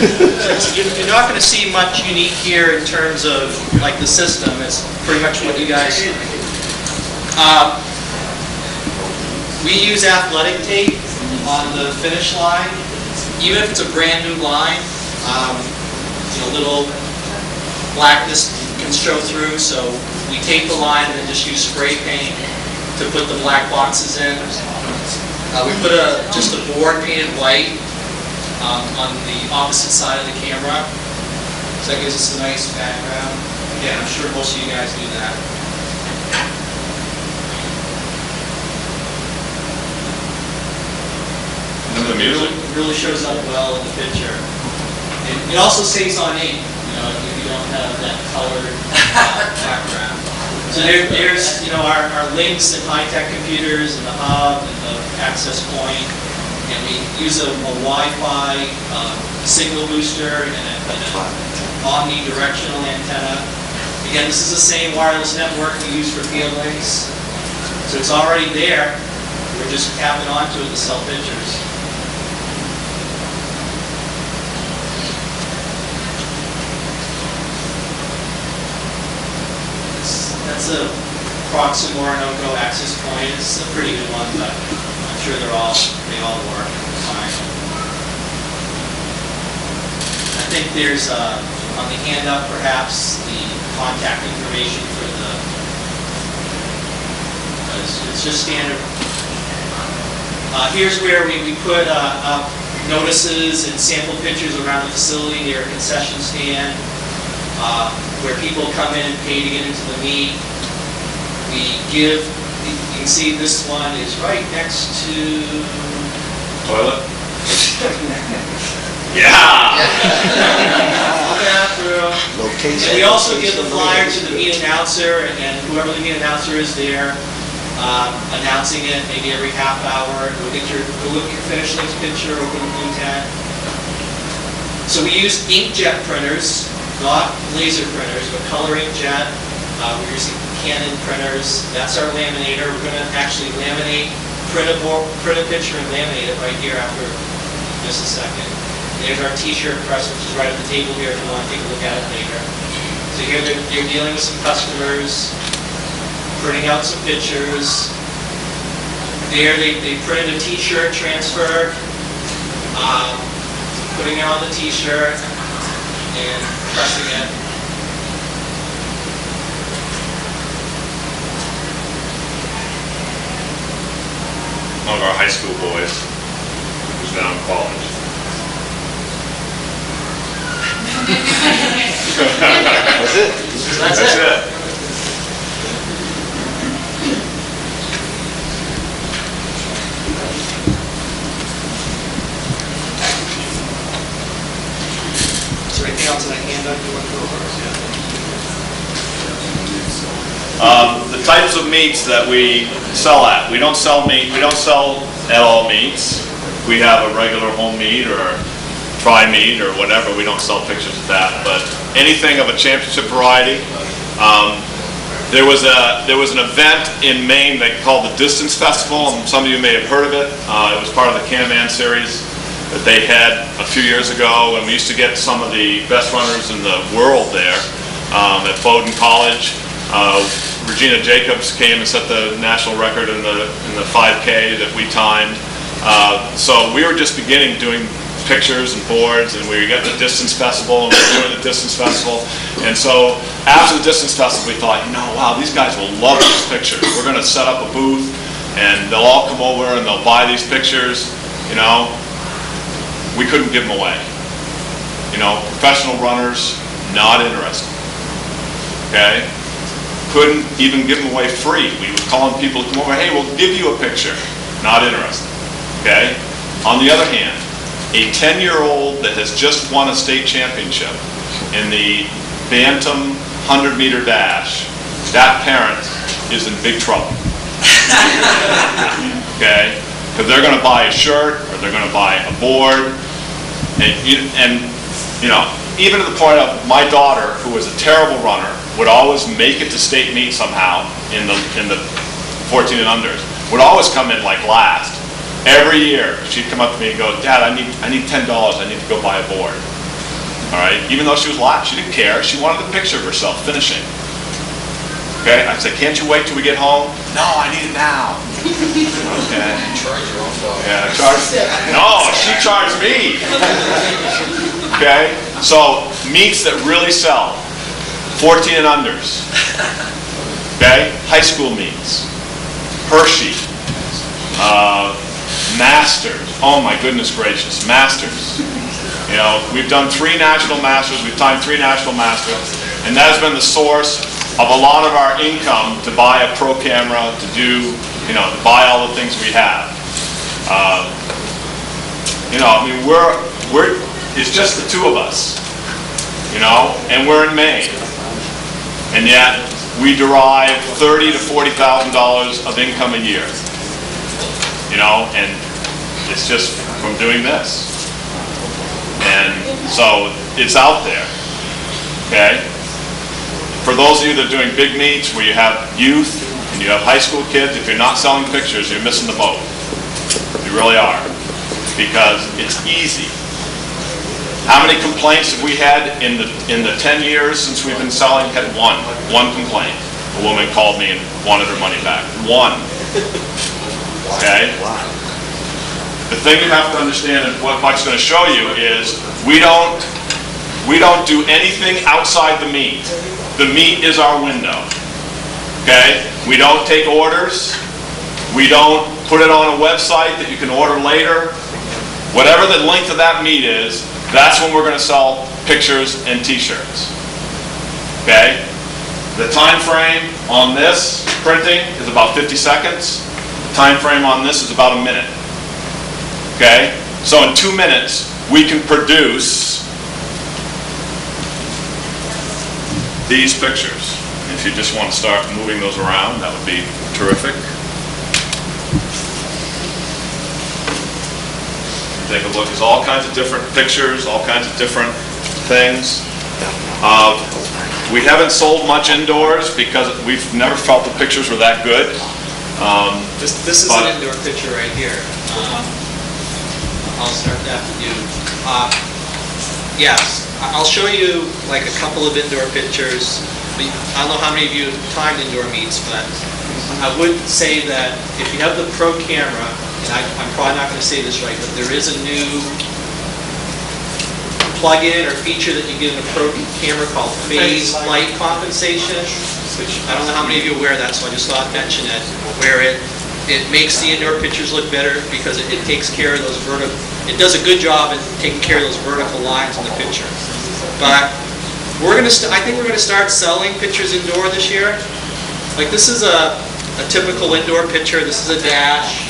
You're not going to see much unique here in terms of like the system. It's pretty much what you guys. We use athletic tape on the finish line, even if it's a brand new line. Little blackness can show through, so we tape the line and then just use spray paint to put the black boxes in. We put just a board painted white on the opposite side of the camera, so that gives us a nice background. Again, I'm sure most of you guys do that. Really shows up well in the picture. It also saves on ink, if you don't have that colored background. So there's our Lynx and high-tech computers and the hub and the access point, and we use a Wi-Fi signal booster and an omnidirectional antenna. Again, this is the same wireless network we use for FinishLynx, so it's already there. We're just tapping onto it to sell pictures. That's a Proximor no-go access point. It's a pretty good one, but I'm sure they all work fine. I think there's on the handout perhaps the contact information for the. It's just standard. Here's where we put up notices and sample pictures around the facility near a concession stand, where people come in and pay to get into the meet. We give, you can see this one is right next to... Toilet? Yeah! Bathroom. Location. We also give the flyer to the meet announcer, and whoever the meet announcer is there, announcing it maybe every half hour. Go look at your FinishLynx picture, open the blue tab. So we use inkjet printers, not laser printers, but color inkjet. We're using Canon printers. That's our laminator. We're going to actually laminate, print a picture and laminate it right here after just a second. There's our t-shirt press, which is right at the table here if you want to take a look at it later. So here they're dealing with some customers, printing out some pictures. There they printed a t-shirt transfer, putting it on the t-shirt and pressing it. One of our high school boys who's now in college. That's it. That's it. Is there anything else in that handout you want to go over? The types of meats that we sell at. We don't sell meat. We don't sell at all meats. We have a regular home meat or try meat or whatever. We don't sell pictures of that. But anything of a championship variety. There was an event in Maine they called the Distance Festival, and some of you may have heard of it. It was part of the Can-Man series that they had a few years ago, and we used to get some of the best runners in the world there at Bowdoin College. Regina Jacobs came and set the national record in the 5K that we timed. So we were just beginning doing pictures and boards, and we got the Distance Festival, and we were doing the Distance Festival. And so after the Distance Festival, we thought, wow, these guys will love these pictures. We're going to set up a booth, and they'll all come over and they'll buy these pictures. We couldn't give them away. Professional runners, not interested. Okay? Couldn't even give them away free. We would call on people to come over, hey, we'll give you a picture. Not interested. Okay? On the other hand, a 10-year-old that has just won a state championship in the Bantam 100-meter dash, that parent is in big trouble. Okay? Because they're going to buy a shirt or they're going to buy a board, and even to the point of my daughter, who was a terrible runner, would always make it to state meet somehow in the 14 and unders, would always come in like last. Every year, she'd come up to me and go, Dad, I need $10. I need to go buy a board. all right? Even though she was live, she didn't care. She wanted a picture of herself finishing. Okay, I said, can't you wait till we get home? No, I need it now. Okay. Charge your own dog. Yeah, no, she charged me. Okay, so meats that really sell, 14 and unders. Okay, high school meats, Hershey, Masters. Oh my goodness gracious, Masters. You know, we've done 3 national masters. We've timed 3 national masters, and that has been the source of a lot of our income to buy a pro camera, to do, you know, to buy all the things we have. You know, I mean, it's just the 2 of us, you know, and we're in Maine, and yet we derive $30,000 to $40,000 of income a year, you know, and it's just from doing this. And so it's out there, okay? For those of you that are doing big meets where you have youth and you have high school kids, if you're not selling pictures, you're missing the boat. You really are. Because it's easy. How many complaints have we had in the 10 years since we've been selling? Had one complaint. A woman called me and wanted her money back. 1. Okay? The thing you have to understand, and what Mike's going to show you, is we don't do anything outside the meet. The meet is our window. Okay? We don't take orders. We don't put it on a website that you can order later. Whatever the length of that meet is, that's when we're going to sell pictures and t-shirts. Okay? The time frame on this printing is about 50 seconds. The time frame on this is about a minute. Okay? So in 2 minutes, we can produce these pictures. If you just want to start moving those around, that would be terrific. Take a look. There's all kinds of different pictures, all kinds of different things. We haven't sold much indoors because we've never felt the pictures were that good. This is an indoor picture right here. I'll start that with you. Yes, I'll show you like a couple of indoor pictures. I don't know how many of you have timed indoor meets, but I would say that if you have the pro camera, and I'm probably not going to say this right, but there is a new plug-in or feature that you get in a pro camera called phase light compensation, which I don't know how many of you are aware of that, so I just thought I'd mention it, where it makes the indoor pictures look better because it takes care of those vertical, it does a good job at taking care of those vertical lines in the picture. But we're going to, I think we're going to start selling pictures indoor this year. Like this is a typical indoor picture. This is a dash.